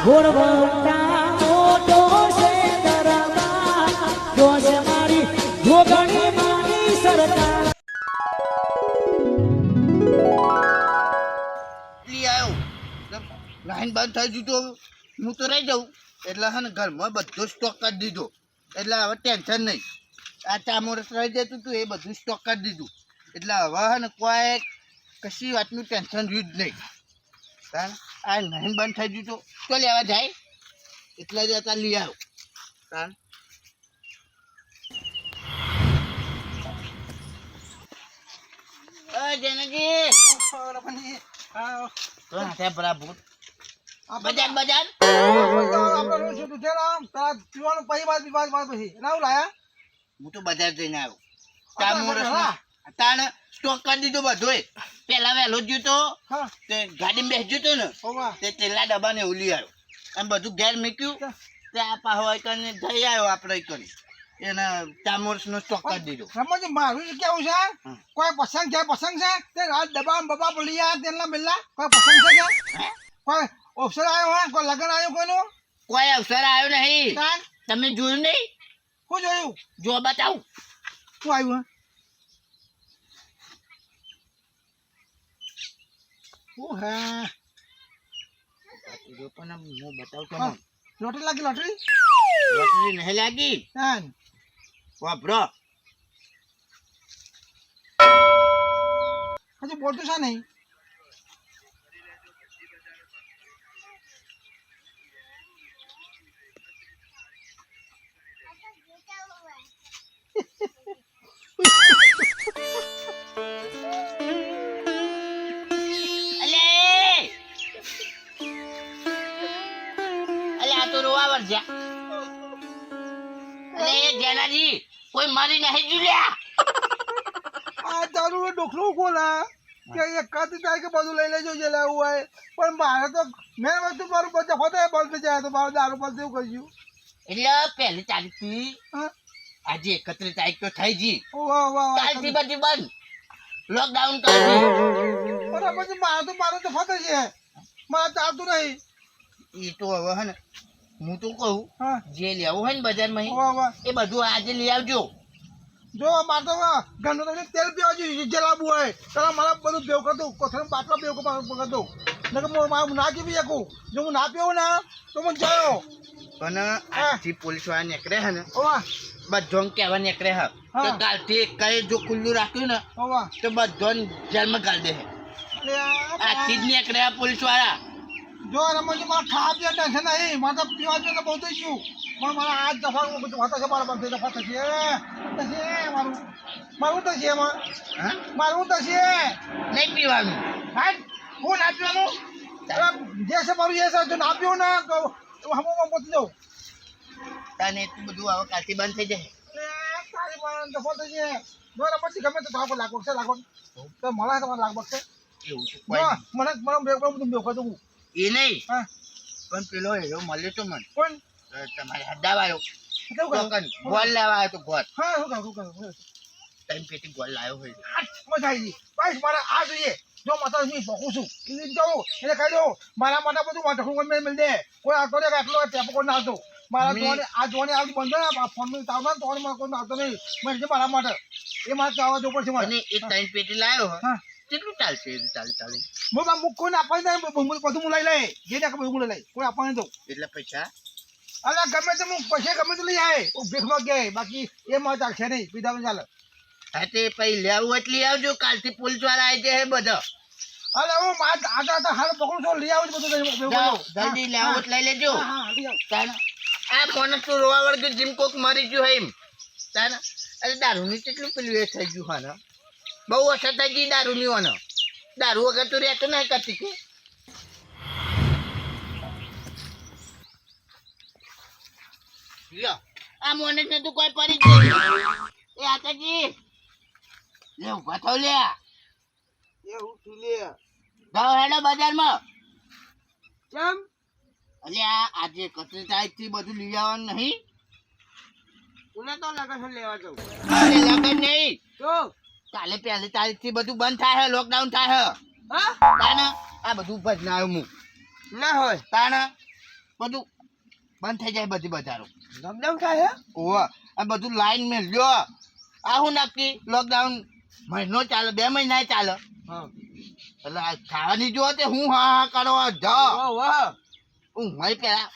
ઘોડવટા મોટો છે દરબાર જોશ મારી જોગણી માની સરકાર લાઈન બંધ થઈ ગયું હું તો રહી જાઉં એટલે હે ને ઘરમાં બધો સ્ટોક કરી દીધો એટલે હવે ટેન્શન નહીં આ ચામોરસ રહી જતું હતું એ બધું સ્ટોક કરી દીધું એટલે હવે હે ને કોઈ કશી વાતનું ટેન્શન રહ્યું જ નહીં કારણ આ લાઈન બંધ થઈ ગયું તો લેવા જાય એટલે જ અત્યારે લઈ આવ્યો કારણ જેનાજી તો હાથે બરાબર બજાર બજાર હું તો બજાર જઈને આવ્યો ચામોરસ તાણ સ્ટોક કરી દીધો બધો પેલા વહેલો જ તો તે ગાડી બેસજો તો ને તે તેલા ડબ્બા ને ઉલી આવ્યો એમ બધું ઘેર મૂક્યું તે આ પાહો કરીને જઈ આવ્યો આપણે કરી એને ચામોરસ નો સ્ટોક કરી દીધો મારું કેવું છે કોઈ પસંદ છે તે ડબ્બા બબા બોલી તેના બિલ્લા કોઈ પસંદ છે કોઈ અવસર આવ્યો હોય કોઈ લગ્ન આવ્યો કોઈનું કોઈ અવસર આવ્યો નહીં તમે જોયું નહીં શું જોયું જો બતાવું શું આવ્યું હા પણ હું બતાવું તો લોટરી લાગી લોટરી લોટરી નહીં લાગી વાપરો હજુ બોલતું છે નહીં કોઈ મારી નહીં જુલ્યા આ તારું ડોકલું ખોલા કે એક કાતી થાય કે બધું લઈ લેજો જે લેવું હોય પણ મારે તો મેં વસ્તુ મારું બધા ફતે બંધ જાય તો મારું દારૂ બંધ એવું કર્યું એટલે પહેલી તારીખ થી આજે 31 તારીખ તો થઈ ગઈ કાલથી બધી બંધ લોકડાઉન કરી પણ પછી મારે તો ફતે છે મારે ચાલતું નહીં એ તો હવે હે ને હું તો કહું જે લેવું હોય ને બજારમાં એ બધું આજે લઈ આવજો જો મારે તો ઘરનું તો તેલ પીવા જોઈએ જે લાવવું હોય ત્યારે મારા બધું ભેવ કરતું કોથળીમાં બાટલા ભેવ કરતું મારું ના પી શકું જો હું ના પીવું ને તો હું જાયો પણ આજથી પોલીસ વાળા નીકળે હે ને બધો કહેવા નીકળે હે તો કાલથી કઈ જો ખુલ્લું રાખ્યું ને તો બધો જેલમાં ગાળ દે આજથી જ નીકળે પોલીસ વાળા જો રમણજી મારે ખાવા પીવા ટેન્શન નહીં મારે તો પીવા પીવા બહુ થઈ ગયું પણ મારા આજ દફા વાતા છે મારા બંધ દફા થશે મારું તો છે મારું તો છે નહીં પીવાનું હા હું ના પીવાનું જે છે મારું એ છે જો ના પીવું ને હમણાં પહોંચી જાઉં તને એટલું બધું હવે કાલથી બંધ થઈ જાય તારી પણ દફો થશે જો રમણજી ગમે તો ભાવ લાગો છે તો મળે તમારે લાગભગ છે એવું તો મને બધું બેવ કરી દઉં એ નહીં પણ પેલો હેરો મળ્યો તો મને કોણ તમારે હદ્દા વાળો ગોળ લેવા આવ્યો તો ગોળ હા શું કરું ત્રણ પેટી ગોળ લાવ્યો હોય મજા આવી ગઈ બસ મારે આ જોઈએ જો માતા હું ભોગું છું જાઉં એટલે કહી દઉં મારા માટે બધું ઢખું મિલ દે કોઈ આવતો નહીં એટલો ટેપ કોઈ ના આવતો મારા જોડે આ જોડે આવતું બંધ ને ફોનનું તાવ ના તો મને કોઈ આવતો નહીં મને મારા માટે એ મારે આવવા જવું પડશે મને એ ત્રણ પેટી લાવ્યો હા કેટલું ચાલશે ચાલે કોઈને આપવાની બધું હું લઈ લે જે ને બધું લઈ લઈ કોઈ આપવાની દઉં એટલે પૈસા અરે ગમે તે હું પૈસા ગમે તો લઈ આવે ભેખમાં ગયા બાકી એ મારે ચાલશે નહીં પીધા ચાલે હા તે પછી લેવું એટલે આવજો કાલથી પોલીસ વાળા આવી જાય બધા અરે હું આટા હાલ પકડું છું લઈ આવું બધું જલ્દી લેવું એટલે લઈ લેજો આ મોનસ તો રોવા વળગે જીમ કોક મરી ગયું હોય એમ તાને અરે દારૂની કેટલું પેલું એ થઈ ગયું હા બહુ અસર થઈ ગઈ દારૂની ઓનો દારૂ વગર તો રહેતો નહીં કરતી કે આ મોનસ ને તું કોઈ પડી જ એ આતાજી લે ઉભા થાવ લે એવું તું લે જાઓ હેડો બજારમાં કેમ અલ્યા આજે 31 તારીખ થી બધું લઈ આવવાનું નહીં ઉને તો લગન લેવા જાઉં અરે લગન નહીં તો કાલે પહેલી તારીખ થી બધું બંધ થાય લોકડાઉન થાય હા તાને આ બધું ભજનાયું હું ના હોય તાને બધું બંધ થઈ જાય બધી બજારો લોકડાઉન થાય ઓવા આ બધું લાઈન મેં લ્યો આ હું નક્કી લોકડાઉન મહિનો ચાલે 2 મહિના ચાલે હા એટલે આ ખાવાની જો તે હું હા કરવા જા વાહ હું મય પેલા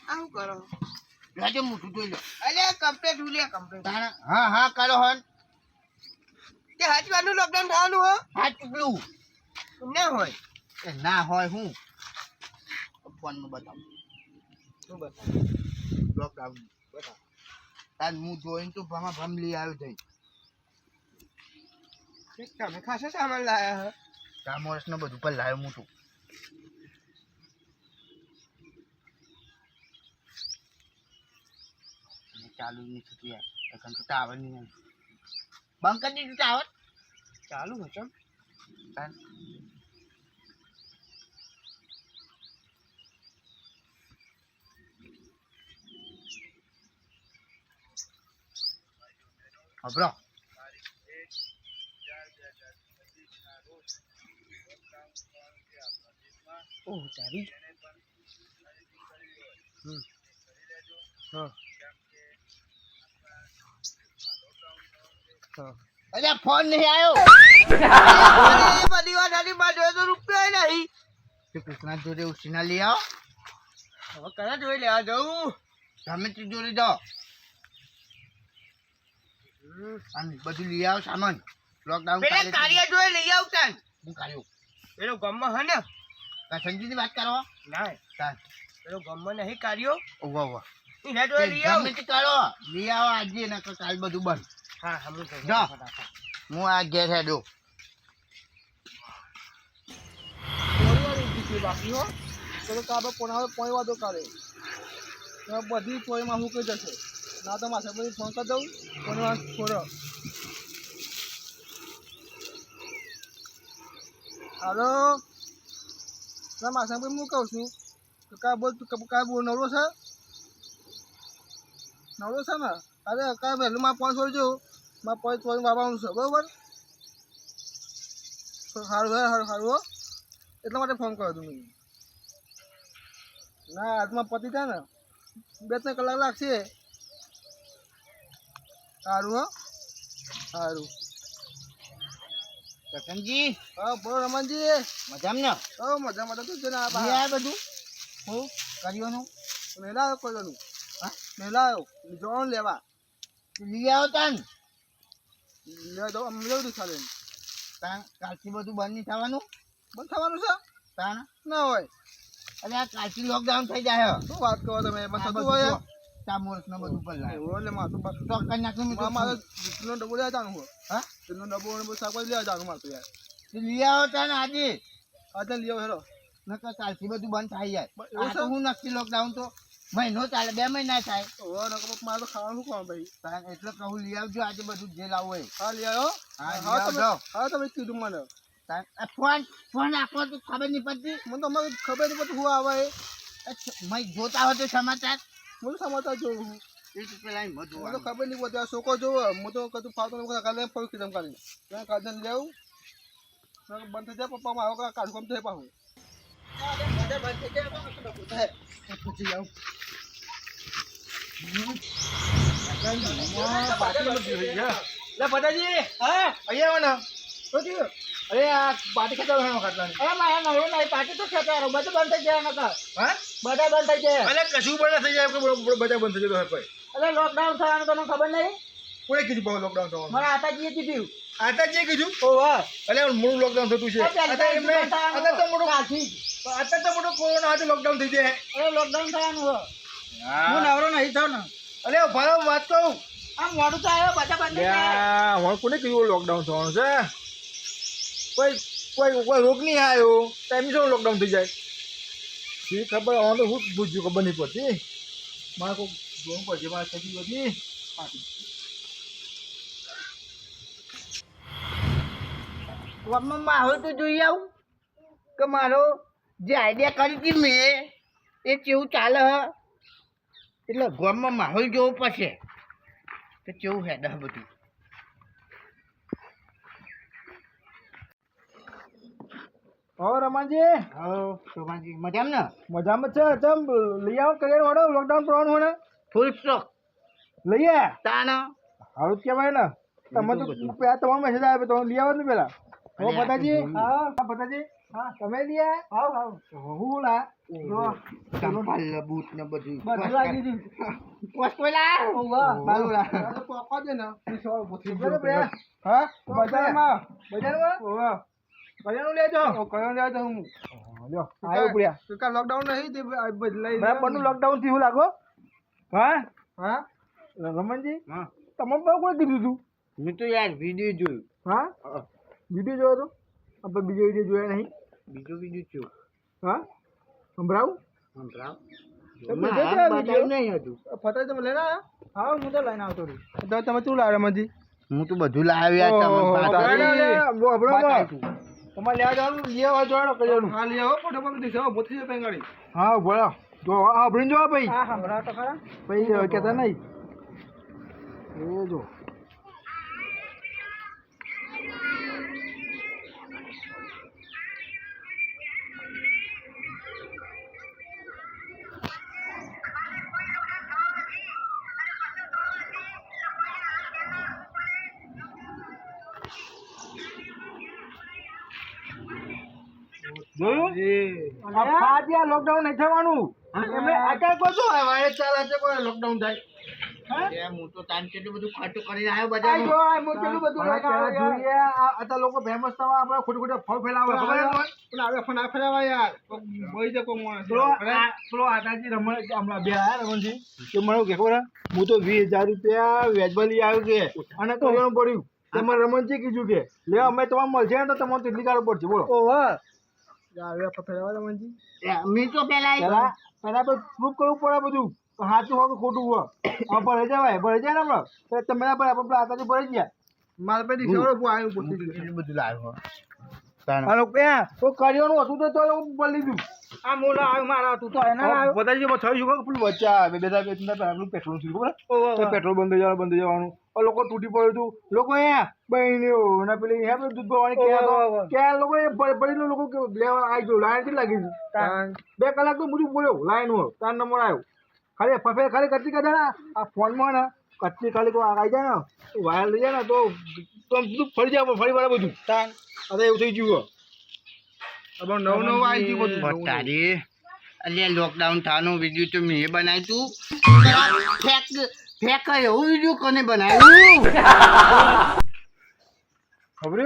આવું કરો રાજે મોટું જોઈ લો અલે કમ્પ્લીટ ઉલે કમ્પ્લીટ તાણા હા હા કરો હન તે હાચવાનું લોકડાઉન થવાનું હો હા ચૂકલું ના હોય એ ના હોય હું ફોનમાં બતાવું શું બતા લોકડાઉન બતા તાર હું જોઈને તો ભમા ભમ લઈ આવ્યો થઈ તમે ખાસો સામાન લાયા હે ચામોરસનું બધું પર લાવ્યો મોટું ચાલુ નહીં થતું યાર এখন તો ટાવર નહીં આવે બંધ કરી દીધું ટાવર ચાલુ હે ચમ હબરો ઓહ તારી હા અલ્યા ફોન નહીં આવ્યો બધી વાત આની માં જોયો તો રૂપિયા નહીં શ્રી કૃષ્ણ જોડે ઉસીના લઈ આવો હવે કયા જોઈ લેવા જવું તમે તે જોડે જાઓ અને બધું લઈ આવો સામાન લોકડાઉન પેલા કાર્ય જોઈ લઈ આવતા હું કર્યું પેલો ગામમાં હે ને સંજીની વાત કરો ના તાર પેલો ગામમાં નહીં કાર્યો ઓવા ઓવા એને જોઈ લઈ આવ ગમે તે કરો લઈ આવો આજે ને કાલ બધું બંધ હા હમું તો જા હું આ ઘેર હેડો બાકી હો તો કાબે પોણા પોઈ વાદો કરે બધી પોઈમાં હું કહી જશે ના તો માથે પછી ફોન કરી દઉં પોણા છોડો હાલો ના માથે પછી હું કહું છું તો કા બોલ નવરો છે ને અરે કા વહેલું માં ફોન છોડજો માં પોઈ છોડીને વાપરવાનું છે બરોબર સારું હો એટલા માટે ફોન કર્યો તમે ના આજમાં પતી થાય ને 2-3 કલાક લાગશે સારું હો સારું કસનજી હા બોલો રમણજી મજામાં ને હા મજા તો છે ને આ લઈ આવ્યા બધું હું કર્યોનું નહીં લાવ્યો કોઈનું હા નહીં લાવ્યો જોવાનું લેવા લઈ આવો તાન લેવા દો અમે લેવું દઉં ચાલે તાન કાલથી બધું બંધ નહીં થવાનું બંધ થવાનું છે તાન ના હોય અરે આ કાલથી લોકડાઉન થઈ જાય શું વાત કરો તમે બંધ થતું હોય ચામોરસનું બધું પર લાવ્યો એવું એટલે માથું બસ તો કરી નાખ્યું મેં તો મારે જીતનો ડબ્બો લેવા જવાનું હોય હા જીતનો ડબ્બો અને બધું શાકભાજી લેવા જવાનું મારે યાર લઈ આવો તાન આજે આજે લઈ આવો હેરો નકર કાલથી બધું બંધ થઈ જાય એવું આ તો હું નક્કી લોકડાઉન તો મહિનો ચાલે 2 મહિના થાય ઓ નકો મારે તો ખાવાનું શું ભાઈ તાન એટલે કહું લઈ આવજો આજે બધું જે લાવવું હોય હા લઈ આવ્યો હા તમે કીધું મને તાન આ ફોન આપો તો ખબર નહીં પડતી મને તો અમારે ખબર નહીં પડતી હું આવે મેં જોતા હોય તો સમાચાર મને સમાચાર જોઉં હું એ તો પેલા એમ હતું મને તો ખબર નહીં પડતી આ છોકરો જોવો હું તો કદું ફાવતો નહીં કાલે ફરી કીધમ કાઢી ત્યાં કાઢીને લેવું બંધ થઈ જાય પપ્પા મારો કાઢું કામ થઈ પાછું પછી જાઉં બધાજી હા અહીંયા શું થયું અરે આ પાટી ખેતર ખાટલાની અરે મારા નવરો નહીં પાટી તો ખેતર બધું બંધ થઈ ગયા નકર હા બધા બંધ થઈ ગયા અરે કશું પણ થઈ જાય બધા બંધ થઈ જાય કોઈ અરે લોકડાઉન થવાનું તમને ખબર નહીં કોને કીધું બહુ લોકડાઉન થવાનું મારા આતાજીએ કીધું આતા જે કીધું ઓ વાહ અરે મોટું લોકડાઉન થતું છે અત્યારે તો મોટું કોરોના હતું લોકડાઉન થઈ જાય અરે લોકડાઉન થવાનું હો હું નવરો નહીં થયો ને અરે ભાઈ વાત કહું આમ મોડું તો આવ્યો બધા બંધ થઈ ગયા હવે કોને કીધું લોકડાઉન થવાનું છે કોઈ રોગ નહીં આવ્યો ટાઈમ શું લોકડાઉન થઈ જાય એ ખબર હવે તો શું પૂછ્યું ખબર નહીં પડતી મારે કોઈ જોવું પડશે મારે થતી બધી ગામમાં માહોલ તો જોઈ આવું કે મારો જે આઈડિયા કરી હતી મેં એ કેવું ચાલે એટલે ગામમાં માહોલ જોવો પડશે કે કેવું હેડ બધું હો રમાજી હો શોભાજી મજામાં ને મજામાં છે ચમ લઈ આવો કરિયર વાળો લોકડાઉન કરવાનું હોય ને ફૂલ સ્ટોક લઈએ તાનો હારું જ કહેવાય ને તમે તો પેલા તમારો મેસેજ આવ્યો તમે લઈ આવો ને પેલા હો પતાજી હા પતાજી હા તમે લઈ આવ્યા હાવ હું લા ચંપલ બૂટ ને બધું બધું લાગી દીધું પોસ્ટ કોઈલા વાહ બાલુલા તો પોકો દે ને હા બજારમાં ઓવા બજારનું લેજો કયો લેજો હું લ્યો આયો પડ્યા તો લોકડાઉન નહીં તે બદલાઈ બરાબરનું લોકડાઉન થી હું લાગો હા રમણજી હા તમે બહુ કોઈ કીધું તું મેં તો યાર વિડીયો જોયું હા વિડીયો જોયો તો આપણે બીજો વિડીયો જોયા નહીં બીજો વિડીયો જોયો હા સંભળાવું સંભળાવ બતાવ્યું નહીં હતું ફટાઈ તમે લઈને આવ્યા હા હું તો લઈને આવતો રહી તો તમે શું લાવ્યા રમણજી હું તો બધું લાવ્યા તમારે લેવા જવાનું લેવા જોડો કર્યો હા લઈ આવો ફોટો પર દેખાવો બોથી જતા ગાડી હા બોલો જો હા ભરીને જો ભાઈ હા સંભળાવ તો ખરા ભાઈ કહેતા નહીં એ જો જોયું આ લોકડાઉન નહીં થવાનું એમને આગળ કહો વાયરસ ચાલે છે કોઈ લોકડાઉન થાય હું તો તાન કેટલું બધું ખર્ચો કરીને આવ્યો બધા લોકો ફેમસ થવા આપણે ખોટું ખોટું ફળ ફેલાવે ફેલાવા યાર પેલો આટાજી રમણ હમણાં બે આયા રમણજી કે મને કે ખબર હું તો 20,000 રૂપિયા વ્યાજબલી આવ્યું કે અને કરવાનું પડ્યું તમારે રમણજી કીધું કે લે અમે તમારે મળશે ને તો તમારે તેટલી કાઢવું પડશે બોલો મેં તો પેલા પેલા તો પ્રૂફ કરવું પડે બધું સાચું હોય કે ખોટું હોય ભરાઈ જાય ને હમણાં તો તમે આપણે આતાથી ભરાઈ ગયા મારે પેલી બધું લાવ્યો કર્યોનું હતું તો બોલી દીધું આ મોલા આવ્યું મારા હતું તો એના બધાજી થયું શું પેલું વચ્ચે આવે પેટ્રોલ થયું પેટ્રોલ બંધ જવાનું લોકો તૂટી પડ્યું હતું લોકો બહેનીઓ ને પેલી દૂધ ભરવાની ક્યાં લોકો ભરેલું લોકો લેવા આવી ગયું લાઈન કેટલી લાગી ગયું 2 કલાક તો બધું બોલ્યો લાઈન હોય 4 નંબર આવ્યો ખાલી કચ્ચી કદાચ આ ફોનમાં ને કચ્ચી ખાલી કોઈ આવી જાય ને વાયર લઈ જાય ને તો બધું ફરી જાય ફરી વળે બધું અરે એવું થઈ ગયું નવું આવી ગયું બધું તારી અલ્યા લોકડાઉન થવાનો વિડીયો તો મેં બનાવ્યું તું ફેક એવું વિડીયો કોને બનાવ્યું ખબર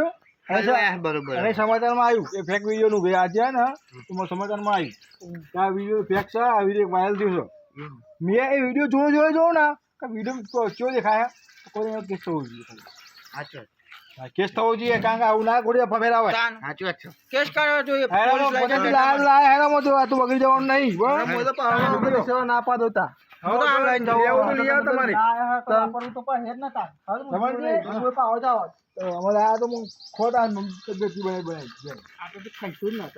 બરોબર અને સમાચારમાં આવ્યું કે ફેક વિડીયોનું ભાઈ આજે ને તો સમાચારમાં આવ્યું કે આ વિડીયો ફેક છે આ વિડીયો વાયરલ થયો છે મેં એ વિડીયો જોઉં ને કે વિડીયો કેવો દેખાય કોઈ કેસ થવો જોઈએ કેસ થવો જોઈએ કારણ કે આવું ના ગોળી ફેરાવે સાચું વાત છે કેસ કરવા જોઈએ બગડી જવાનું નહીં બરાબર ના પા દોતા ખોટા ખાઈશું જ ના